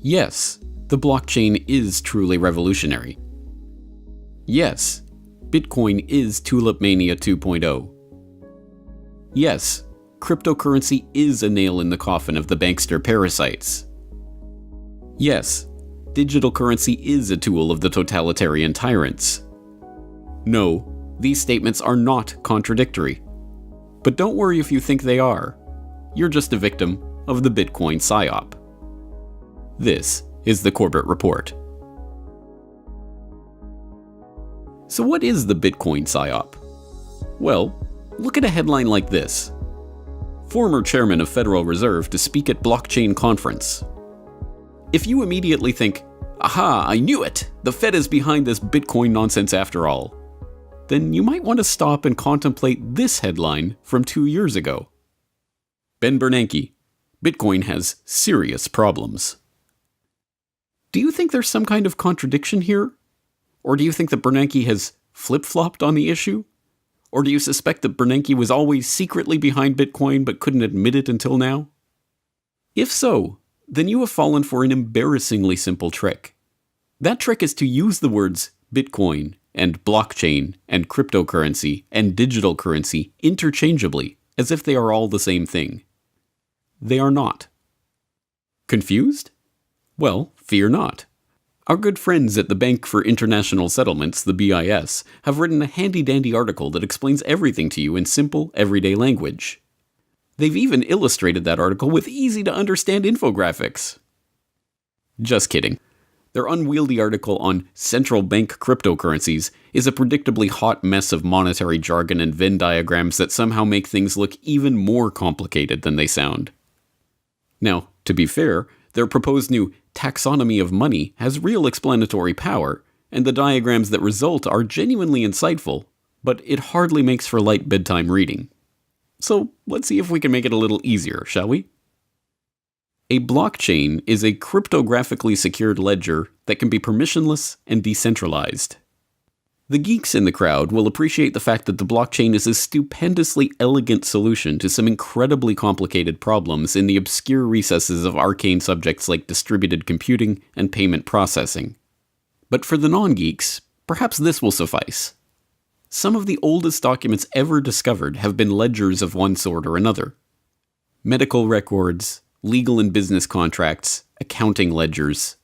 Yes, the blockchain is truly revolutionary. Yes, Bitcoin is Tulip Mania 2.0. Yes, cryptocurrency is a nail in the coffin of the bankster parasites. Yes, digital currency is a tool of the totalitarian tyrants. No, these statements are not contradictory. But don't worry if you think they are. You're just a victim of the Bitcoin psyop. This is the Corbett Report. So what is the Bitcoin psyop? Well, look at a headline like this. Former chairman of Federal Reserve to speak at blockchain conference. If you immediately think, aha, I knew it, the Fed is behind this Bitcoin nonsense after all, then you might want to stop and contemplate this headline from 2 years ago. Ben Bernanke, Bitcoin has serious problems. Do you think there's some kind of contradiction here? Or do you think that Bernanke has flip-flopped on the issue? Or do you suspect that Bernanke was always secretly behind Bitcoin but couldn't admit it until now? If so, then you have fallen for an embarrassingly simple trick. That trick is to use the words Bitcoin and blockchain and cryptocurrency and digital currency interchangeably as if they are all the same thing. They are not. Confused? Well, fear not. Our good friends at the Bank for International Settlements, the BIS, have written a handy-dandy article that explains everything to you in simple, everyday language. They've even illustrated that article with easy-to-understand infographics. Just kidding. Their unwieldy article on central bank cryptocurrencies is a predictably hot mess of monetary jargon and Venn diagrams that somehow make things look even more complicated than they sound. Now, to be fair, their proposed new taxonomy of money has real explanatory power, and the diagrams that result are genuinely insightful, but it hardly makes for light bedtime reading. So let's see if we can make it a little easier, shall we? A blockchain is a cryptographically secured ledger that can be permissionless and decentralized. The geeks in the crowd will appreciate the fact that the blockchain is a stupendously elegant solution to some incredibly complicated problems in the obscure recesses of arcane subjects like distributed computing and payment processing. But for the non-geeks, perhaps this will suffice. Some of the oldest documents ever discovered have been ledgers of one sort or another. Medical records, legal and business contracts, accounting ledgers.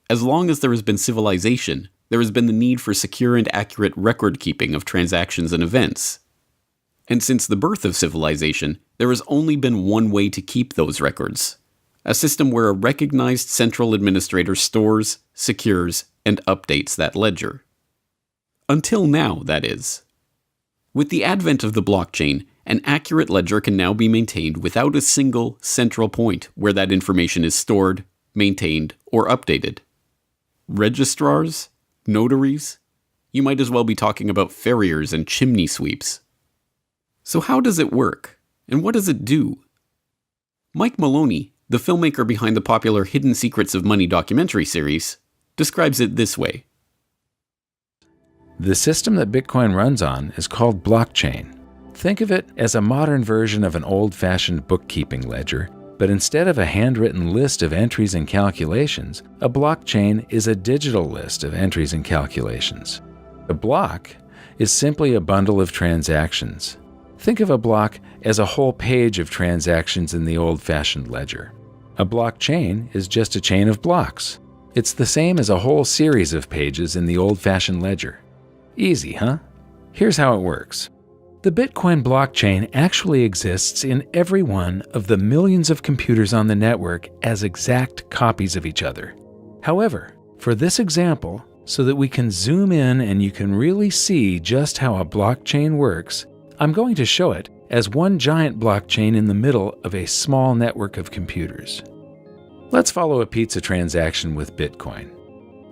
As long as there has been civilization, there has been the need for secure and accurate record-keeping of transactions and events. And since the birth of civilization, there has only been one way to keep those records. A system where a recognized central administrator stores, secures, and updates that ledger. Until now, that is. With the advent of the blockchain, an accurate ledger can now be maintained without a single central point where that information is stored, maintained, or updated. Registrars? Notaries? You might as well be talking about farriers and chimney sweeps. So how does it work? And what does it do? Mike Maloney, the filmmaker behind the popular Hidden Secrets of Money documentary series, describes it this way. The system that Bitcoin runs on is called blockchain. Think of it as a modern version of an old-fashioned bookkeeping ledger, but instead of a handwritten list of entries and calculations, a blockchain is a digital list of entries and calculations. A block is simply a bundle of transactions. Think of a block as a whole page of transactions in the old-fashioned ledger. A blockchain is just a chain of blocks. It's the same as a whole series of pages in the old-fashioned ledger. Easy, huh? Here's how it works. The Bitcoin blockchain actually exists in every one of the millions of computers on the network as exact copies of each other. However, for this example, so that we can zoom in and you can really see just how a blockchain works, I'm going to show it as one giant blockchain in the middle of a small network of computers. Let's follow a pizza transaction with Bitcoin.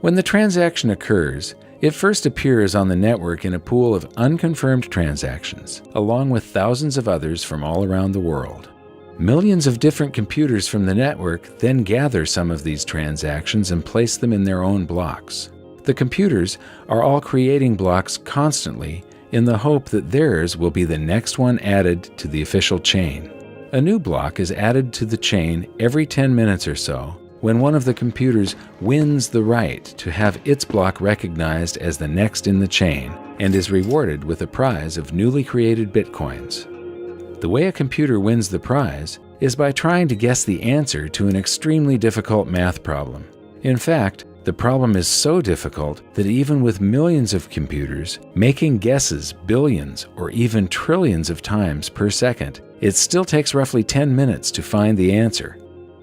When the transaction occurs, it first appears on the network in a pool of unconfirmed transactions, along with thousands of others from all around the world. Millions of different computers from the network then gather some of these transactions and place them in their own blocks. The computers are all creating blocks constantly in the hope that theirs will be the next one added to the official chain. A new block is added to the chain every 10 minutes or so, when one of the computers wins the right to have its block recognized as the next in the chain and is rewarded with a prize of newly created bitcoins. The way a computer wins the prize is by trying to guess the answer to an extremely difficult math problem. In fact, the problem is so difficult that even with millions of computers making guesses billions or even trillions of times per second, it still takes roughly 10 minutes to find the answer.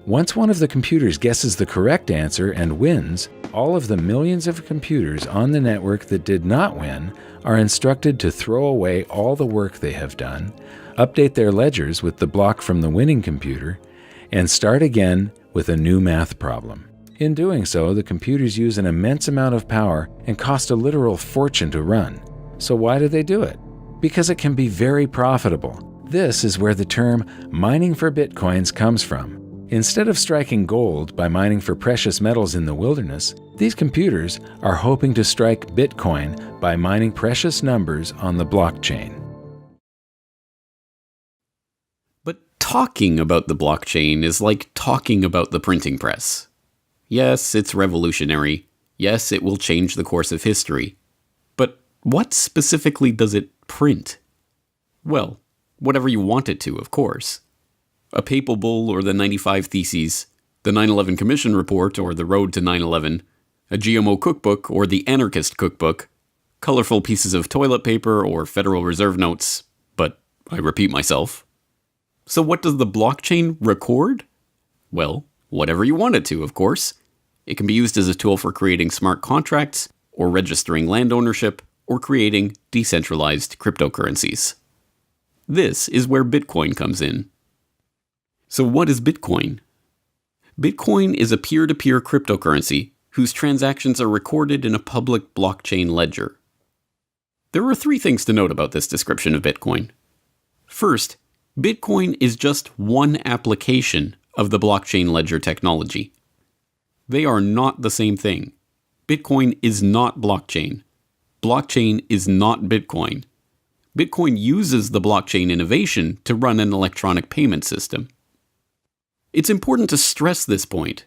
Once one of the computers guesses the correct answer and wins, all of the millions of computers on the network that did not win are instructed to throw away all the work they have done, update their ledgers with the block from the winning computer, and start again with a new math problem. In doing so, the computers use an immense amount of power and cost a literal fortune to run. So why do they do it? Because it can be very profitable. This is where the term mining for bitcoins comes from. Instead of striking gold by mining for precious metals in the wilderness, these computers are hoping to strike Bitcoin by mining precious numbers on the blockchain. But talking about the blockchain is like talking about the printing press. Yes, it's revolutionary. Yes, it will change the course of history. But what specifically does it print? Well, whatever you want it to, of course. A papal bull or the 95 Theses, the 9/11 Commission Report or the Road to 9/11, a GMO cookbook or the Anarchist cookbook, colorful pieces of toilet paper or Federal Reserve notes, but I repeat myself. So what does the blockchain record? Well, whatever you want it to, of course. It can be used as a tool for creating smart contracts, or registering land ownership, or creating decentralized cryptocurrencies. This is where Bitcoin comes in. So what is Bitcoin? Bitcoin is a peer-to-peer cryptocurrency whose transactions are recorded in a public blockchain ledger. There are 3 things to note about this description of Bitcoin. First, Bitcoin is just one application of the blockchain ledger technology. They are not the same thing. Bitcoin is not blockchain. Blockchain is not Bitcoin. Bitcoin uses the blockchain innovation to run an electronic payment system. It's important to stress this point.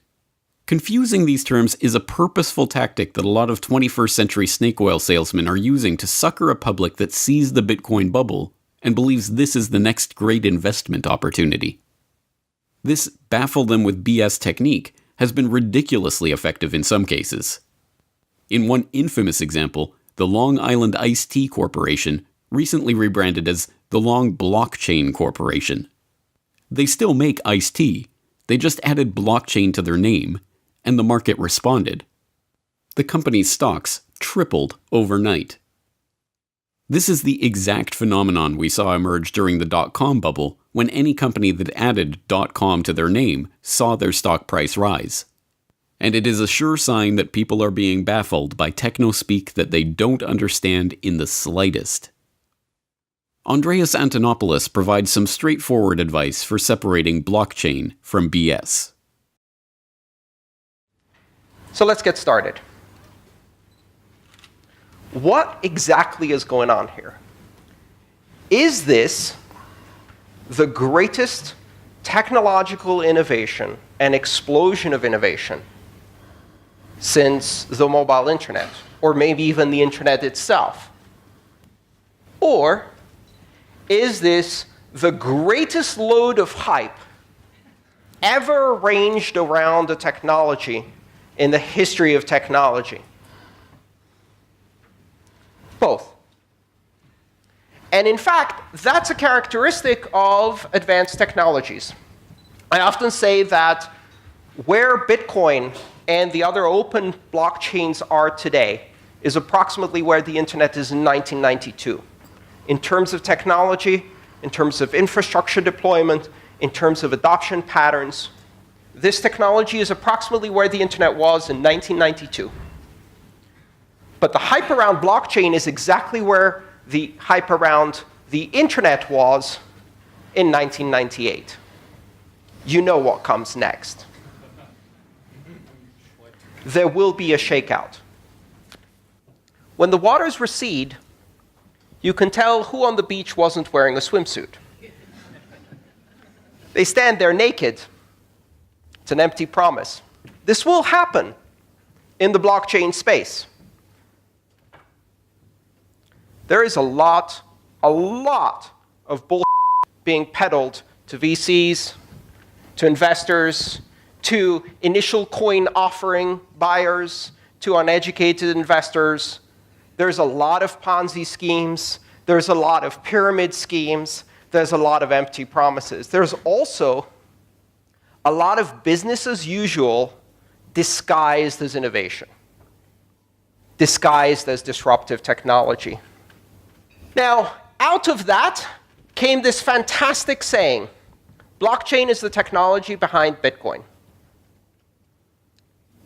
Confusing these terms is a purposeful tactic that a lot of 21st century snake oil salesmen are using to sucker a public that sees the Bitcoin bubble and believes this is the next great investment opportunity. This baffle them with BS technique has been ridiculously effective in some cases. In one infamous example, the Long Island Iced Tea Corporation recently rebranded as the Long Blockchain Corporation. They still make iced tea, they just added blockchain to their name, and the market responded. The company's stocks tripled overnight. This is the exact phenomenon we saw emerge during the dot-com bubble, when any company that added .com to their name saw their stock price rise. And it is a sure sign that people are being baffled by techno-speak that they don't understand in the slightest. Andreas Antonopoulos provides some straightforward advice for separating blockchain from BS. So let's get started. What exactly is going on here? Is this the greatest technological innovation and explosion of innovation since the mobile internet, or maybe even the internet itself? Or is this the greatest load of hype ever arranged around a technology in the history of technology? Both. And in fact, that's a characteristic of advanced technologies. I often say that where Bitcoin and the other open blockchains are today is approximately where the internet is in 1992. In terms of technology, in terms of infrastructure deployment, in terms of adoption patterns, this technology is approximately where the internet was in 1992. But the hype around blockchain is exactly where the hype around the internet was in 1998. You know what comes next. There will be a shakeout. When the waters recede, you can tell who on the beach wasn't wearing a swimsuit. They stand there naked. It's an empty promise. This will happen in the blockchain space. There is a lot of bullshit being peddled to VCs, to investors, to initial coin offering buyers, to uneducated investors. There's a lot of Ponzi schemes. There's a lot of pyramid schemes. There's a lot of empty promises. There's also a lot of business as usual disguised as innovation, disguised as disruptive technology. Now, out of that came this fantastic saying, blockchain is the technology behind Bitcoin,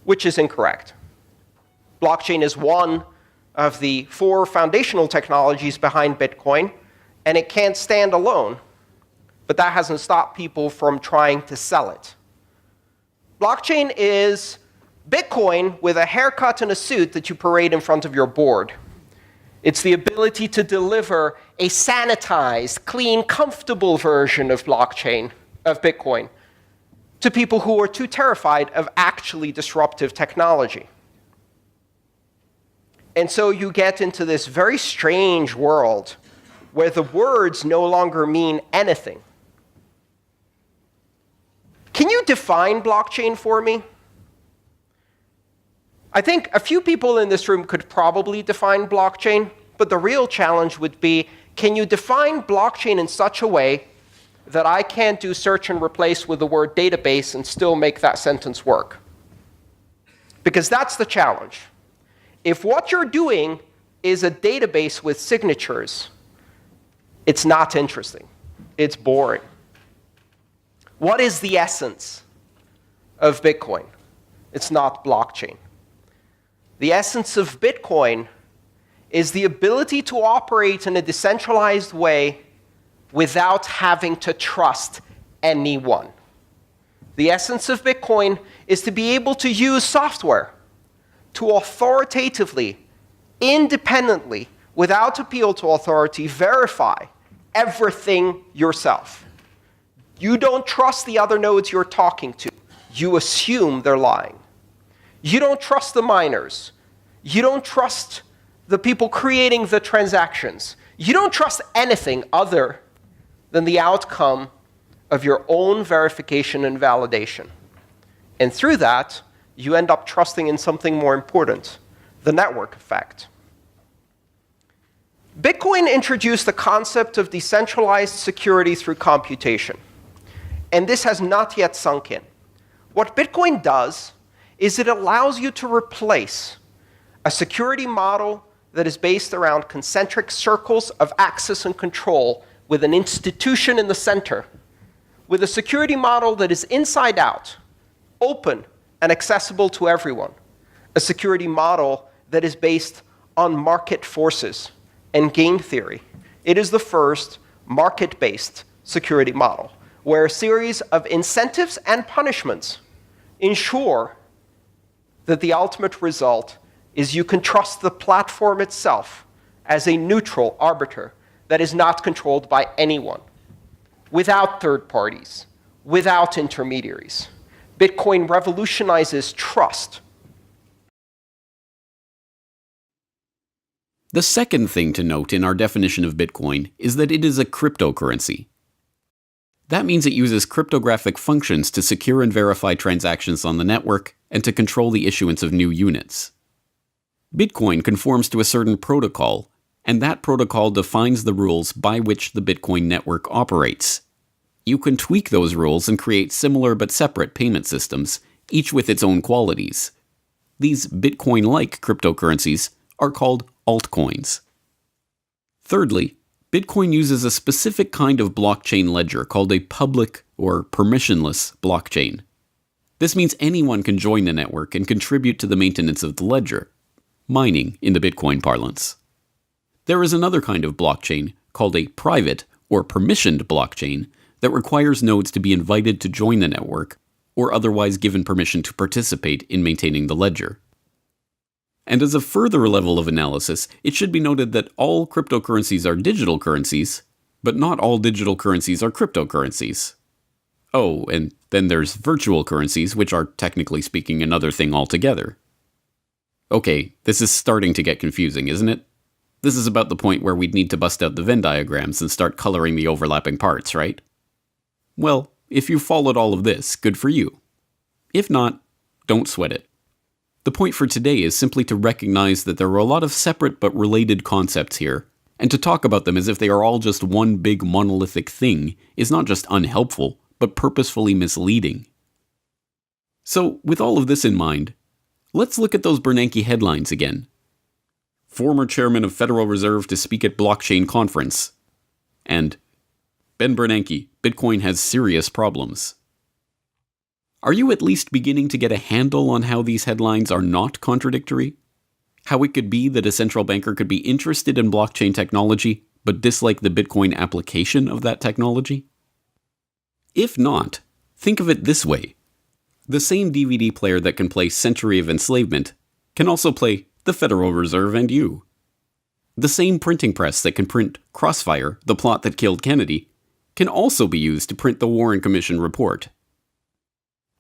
which is incorrect. Blockchain is one of the 4 foundational technologies behind Bitcoin, and it can't stand alone. But that hasn't stopped people from trying to sell it. Blockchain is Bitcoin with a haircut and a suit that you parade in front of your board. It's the ability to deliver a sanitized, clean, comfortable version of blockchain, of Bitcoin, to people who are too terrified of actually disruptive technology. And so you get into this very strange world where the words no longer mean anything. Can you define blockchain for me? I think a few people in this room could probably define blockchain, but the real challenge would be, can you define blockchain in such a way that I can't do search and replace with the word database and still make that sentence work? Because that's the challenge. If what you're doing is a database with signatures, it's not interesting. It's boring. What is the essence of Bitcoin? It's not blockchain. The essence of Bitcoin is the ability to operate in a decentralized way without having to trust anyone. The essence of Bitcoin is to be able to use software to authoritatively, independently, without appeal to authority, verify everything yourself. You don't trust the other nodes you're talking to. You assume they're lying. You don't trust the miners. You don't trust the people creating the transactions. You don't trust anything other than the outcome of your own verification and validation. And through that, you end up trusting in something more important, the network effect. Bitcoin introduced the concept of decentralized security through computation. And this has not yet sunk in. What Bitcoin does is it allows you to replace a security model that is based around concentric circles of access and control with an institution in the center, with a security model that is inside out, open and accessible to everyone, a security model that is based on market forces and game theory. It is the first market-based security model, where a series of incentives and punishments ensure that the ultimate result is you can trust the platform itself as a neutral arbiter that is not controlled by anyone, without third parties, without intermediaries. Bitcoin revolutionizes trust. The second thing to note in our definition of Bitcoin is that it is a cryptocurrency. That means it uses cryptographic functions to secure and verify transactions on the network and to control the issuance of new units. Bitcoin conforms to a certain protocol, and that protocol defines the rules by which the Bitcoin network operates. You can tweak those rules and create similar but separate payment systems, each with its own qualities. These Bitcoin-like cryptocurrencies are called altcoins. Thirdly, Bitcoin uses a specific kind of blockchain ledger called a public or permissionless blockchain. This means anyone can join the network and contribute to the maintenance of the ledger, mining in the Bitcoin parlance. There is another kind of blockchain called a private or permissioned blockchain that requires nodes to be invited to join the network or otherwise given permission to participate in maintaining the ledger. And as a further level of analysis, it should be noted that all cryptocurrencies are digital currencies, but not all digital currencies are cryptocurrencies. Oh, and then there's virtual currencies, which are technically speaking another thing altogether. Okay, this is starting to get confusing, isn't it? This is about the point where we'd need to bust out the Venn diagrams and start coloring the overlapping parts, right? Well, if you followed all of this, good for you. If not, don't sweat it. The point for today is simply to recognize that there are a lot of separate but related concepts here, and to talk about them as if they are all just one big monolithic thing is not just unhelpful, but purposefully misleading. So, with all of this in mind, let's look at those Bernanke headlines again. Former chairman of Federal Reserve to speak at blockchain conference. And Ben Bernanke, Bitcoin has serious problems. Are you at least beginning to get a handle on how these headlines are not contradictory? How it could be that a central banker could be interested in blockchain technology, but dislike the Bitcoin application of that technology? If not, think of it this way. The same DVD player that can play Century of Enslavement can also play The Federal Reserve and You. The same printing press that can print Crossfire, the plot that killed Kennedy, can also be used to print the Warren Commission report.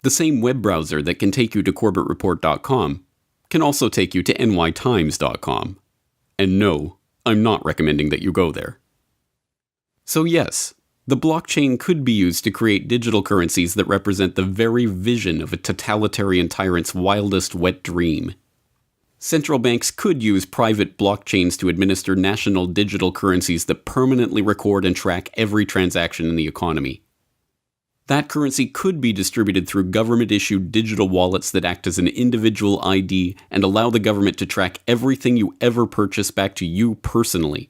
The same web browser that can take you to CorbettReport.com can also take you to nytimes.com. And no, I'm not recommending that you go there. So yes, the blockchain could be used to create digital currencies that represent the very vision of a totalitarian tyrant's wildest wet dream. Central banks could use private blockchains to administer national digital currencies that permanently record and track every transaction in the economy. That currency could be distributed through government-issued digital wallets that act as an individual ID and allow the government to track everything you ever purchase back to you personally.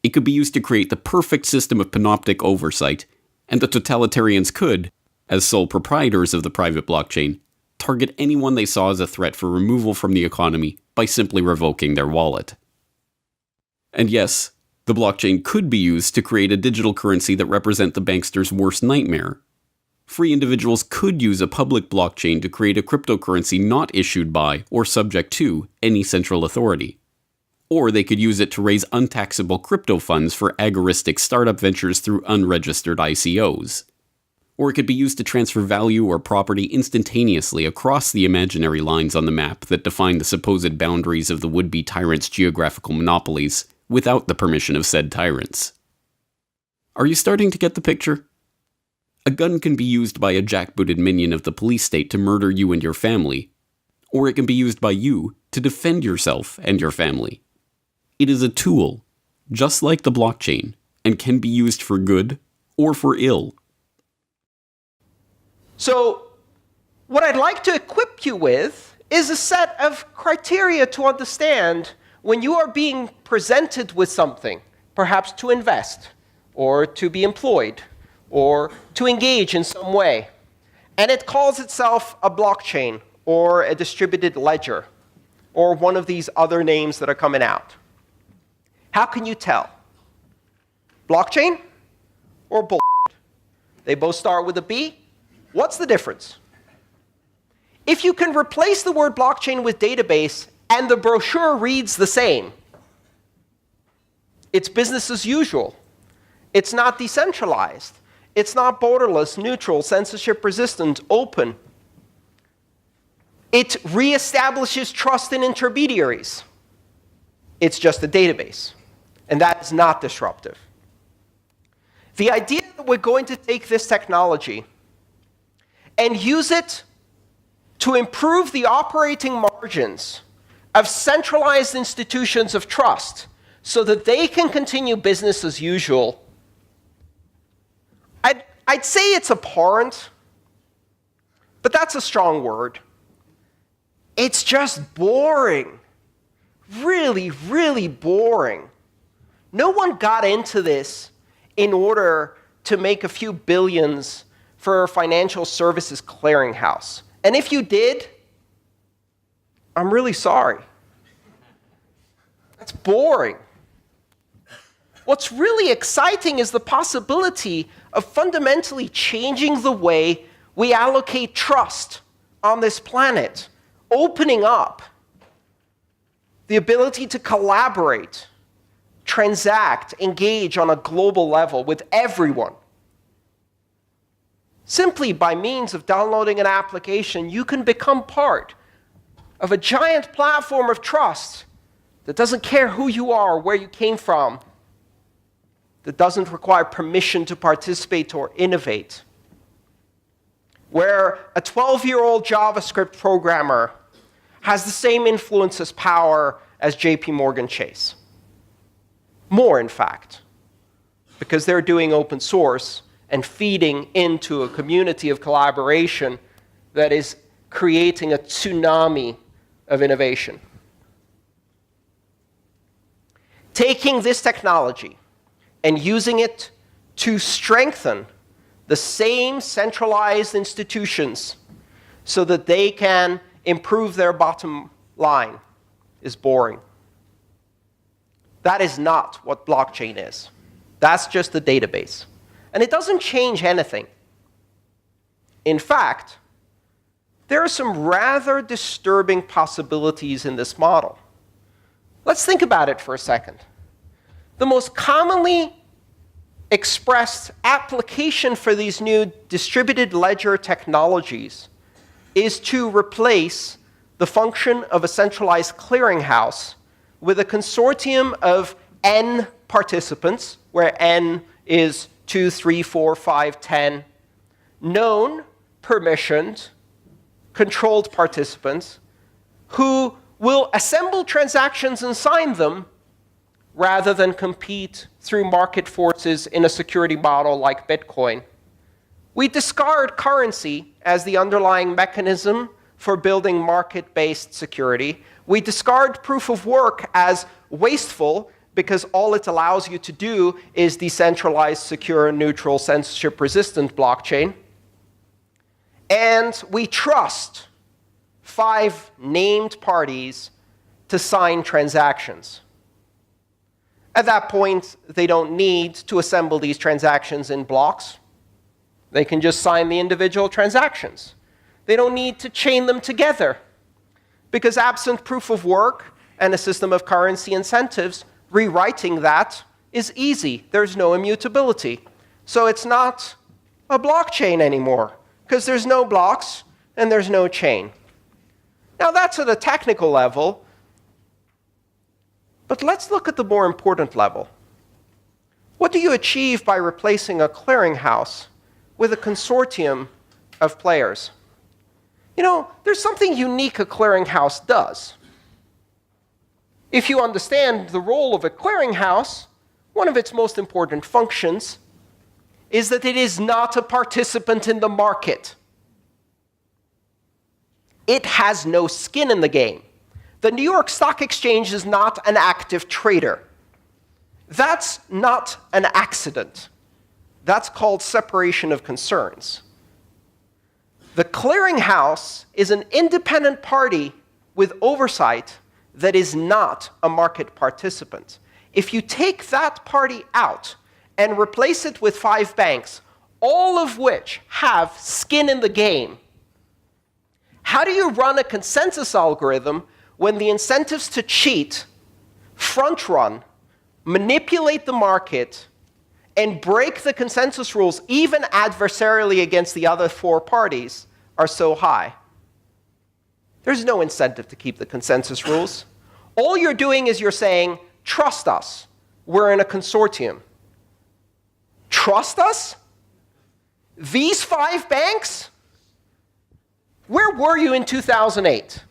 It could be used to create the perfect system of panoptic oversight, and the totalitarians could, as sole proprietors of the private blockchain, target anyone they saw as a threat for removal from the economy by simply revoking their wallet. And yes, the blockchain could be used to create a digital currency that represents the bankster's worst nightmare. Free individuals could use a public blockchain to create a cryptocurrency not issued by or subject to any central authority. Or they could use it to raise untaxable crypto funds for agoristic startup ventures through unregistered ICOs. Or it could be used to transfer value or property instantaneously across the imaginary lines on the map that define the supposed boundaries of the would-be tyrants' geographical monopolies without the permission of said tyrants. Are you starting to get the picture? A gun can be used by a jackbooted minion of the police state to murder you and your family, or it can be used by you to defend yourself and your family. It is a tool, just like the blockchain, and can be used for good or for ill. So, what I'd like to equip you with is a set of criteria to understand when you are being presented with something, perhaps to invest, or to be employed, or to engage in some way. And it calls itself a blockchain, or a distributed ledger, or one of these other names that are coming out. How can you tell? Blockchain or bullshit? They both start with a B. What's the difference? If you can replace the word blockchain with database and the brochure reads the same, it's business as usual. It's not decentralized. It's not borderless, neutral, censorship resistant, open. It reestablishes trust in intermediaries. It's just a database. And that is not disruptive. The idea that we're going to take this technology and use it to improve the operating margins of centralized institutions of trust so that they can continue business as usual, I'd say it's abhorrent, but that's a strong word. It's just boring. Really, really boring. No one got into this in order to make a few billions for a financial services clearinghouse. And if you did, I'm really sorry. That's boring. What's really exciting is the possibility of fundamentally changing the way we allocate trust on this planet, opening up the ability to collaborate, transact, engage on a global level with everyone. Simply by means of downloading an application, you can become part of a giant platform of trust that doesn't care who you are or where you came from, that doesn't require permission to participate or innovate, where a 12-year-old JavaScript programmer has the same influence as power as JP Morgan Chase. More, in fact, because they're doing open source and feeding into a community of collaboration that is creating a tsunami of innovation. Taking this technology and using it to strengthen the same centralized institutions so that they can improve their bottom line is boring. That is not what blockchain is. That's just a database. And it doesn't change anything. In fact, there are some rather disturbing possibilities in this model. Let's think about it for a second. The most commonly expressed application for these new distributed ledger technologies is to replace the function of a centralized clearinghouse with a consortium of n participants, where n is 2, 3, 4, 5, 10, known, permissioned, controlled participants who will assemble transactions and sign them rather than compete through market forces in a security model like Bitcoin. We discard currency as the underlying mechanism for building market-based security. We discard proof of work as wasteful because all it allows you to do is decentralized, secure, neutral, censorship-resistant blockchain. And we trust 5 named parties to sign transactions. At that point, they don't need to assemble these transactions in blocks. They can just sign the individual transactions. They don't need to chain them together, because absent proof of work and a system of currency incentives, rewriting that is easy. There's no immutability. So it's not a blockchain anymore, because there's no blocks and there's no chain. Now that's at a technical level, but let's look at the more important level. What do you achieve by replacing a clearinghouse with a consortium of players? You know, there's something unique a clearinghouse does. If you understand the role of a clearinghouse, one of its most important functions is that it is not a participant in the market. It has no skin in the game. The New York Stock Exchange is not an active trader. That's not an accident. That's called separation of concerns. The clearinghouse is an independent party with oversight that is not a market participant. If you take that party out and replace it with 5 banks, all of which have skin in the game, how do you run a consensus algorithm when the incentives to cheat, front-run, manipulate the market, and break the consensus rules, even adversarially against the other 4 parties, are so high? There's no incentive to keep the consensus rules. All you're doing is you're saying, trust us. We're in a consortium. Trust us? These 5 banks? Where were you in 2008?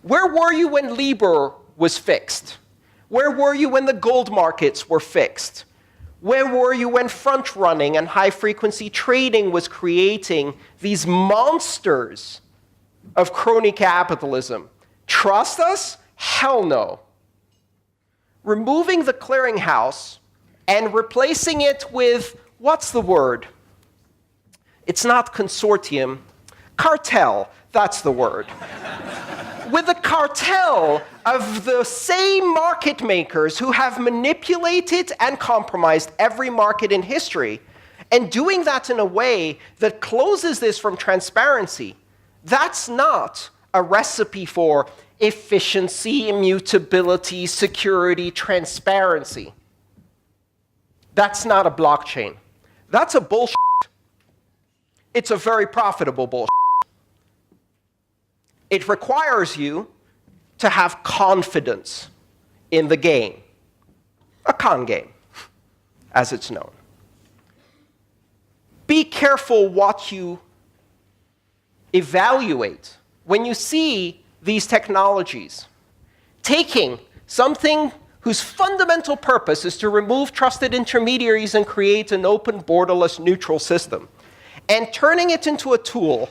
Where were you when Libor was fixed? Where were you when the gold markets were fixed? Where were you when front-running and high-frequency trading was creating these monsters of crony capitalism? Trust us? Hell no. Removing the clearinghouse and replacing it with, what's the word? It's not consortium. Cartel, that's the word. With a cartel of the same market makers who have manipulated and compromised every market in history, and doing that in a way that closes this from transparency. That's not a recipe for efficiency, immutability, security, transparency. That's not a blockchain. That's a bullshit. it's a very profitable bullshit. It requires you to have confidence in the game. A con game, as it's known. Be careful what you evaluate when you see these technologies taking something whose fundamental purpose is to remove trusted intermediaries and create an open, borderless, neutral system, and turning it into a tool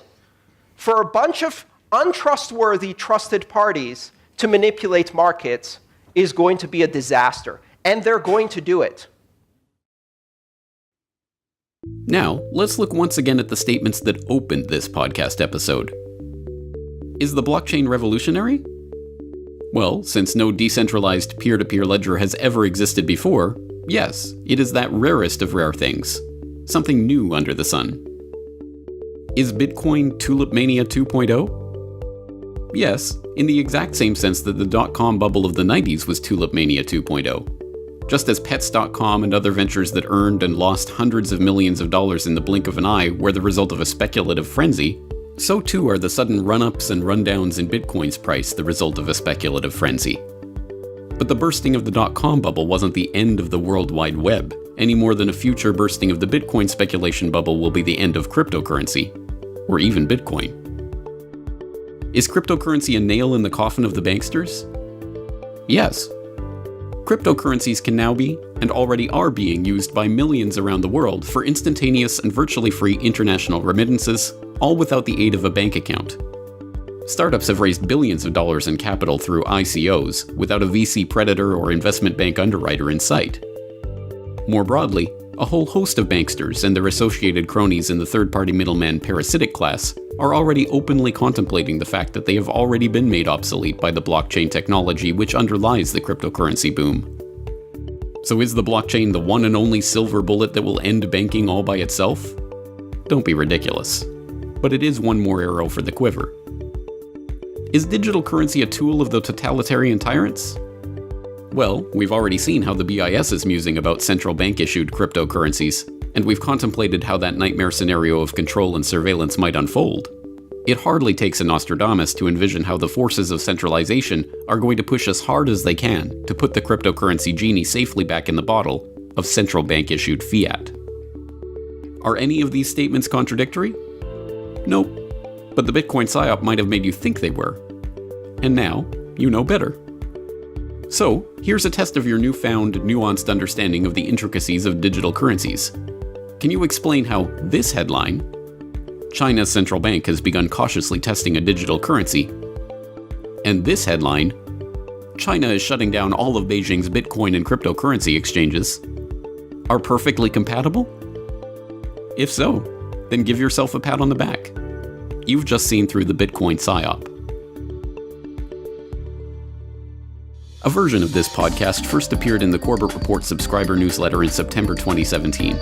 for a bunch of untrustworthy trusted parties to manipulate markets is going to be a disaster. And they're going to do it. Now, let's look once again at the statements that opened this podcast episode. Is the blockchain revolutionary? Well, since no decentralized peer-to-peer ledger has ever existed before, yes, it is that rarest of rare things. Something new under the sun. Is Bitcoin Tulip Mania 2.0? Yes, in the exact same sense that the dot-com bubble of the 90s was Tulip Mania 2.0. Just as Pets.com and other ventures that earned and lost hundreds of millions of dollars in the blink of an eye were the result of a speculative frenzy, so too are the sudden run-ups and rundowns in Bitcoin's price the result of a speculative frenzy. But the bursting of the dot-com bubble wasn't the end of the World Wide Web, any more than a future bursting of the Bitcoin speculation bubble will be the end of cryptocurrency, or even Bitcoin. Is cryptocurrency a nail in the coffin of the banksters? Yes. Cryptocurrencies can now be, and already are being used by millions around the world for instantaneous and virtually free international remittances, all without the aid of a bank account. Startups have raised billions of dollars in capital through ICOs, without a VC predator or investment bank underwriter in sight. More broadly, a whole host of banksters and their associated cronies in the third-party middleman parasitic class are already openly contemplating the fact that they have already been made obsolete by the blockchain technology which underlies the cryptocurrency boom. So is the blockchain the one and only silver bullet that will end banking all by itself? Don't be ridiculous. But it is one more arrow for the quiver. Is digital currency a tool of the totalitarian tyrants? Well, we've already seen how the BIS is musing about central bank-issued cryptocurrencies, and we've contemplated how that nightmare scenario of control and surveillance might unfold. It hardly takes a Nostradamus to envision how the forces of centralization are going to push as hard as they can to put the cryptocurrency genie safely back in the bottle of central bank-issued fiat. Are any of these statements contradictory? Nope. But the Bitcoin PSYOP might have made you think they were. And now, you know better. So, here's a test of your newfound, nuanced understanding of the intricacies of digital currencies. Can you explain how this headline, China's central bank has begun cautiously testing a digital currency, and this headline, China is shutting down all of Beijing's Bitcoin and cryptocurrency exchanges, are perfectly compatible? If so, then give yourself a pat on the back. You've just seen through the Bitcoin PSYOP. A version of this podcast first appeared in the Corbett Report subscriber newsletter in September 2017.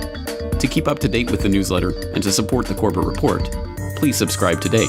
To keep up to date with the newsletter and to support the Corbett Report, please subscribe today.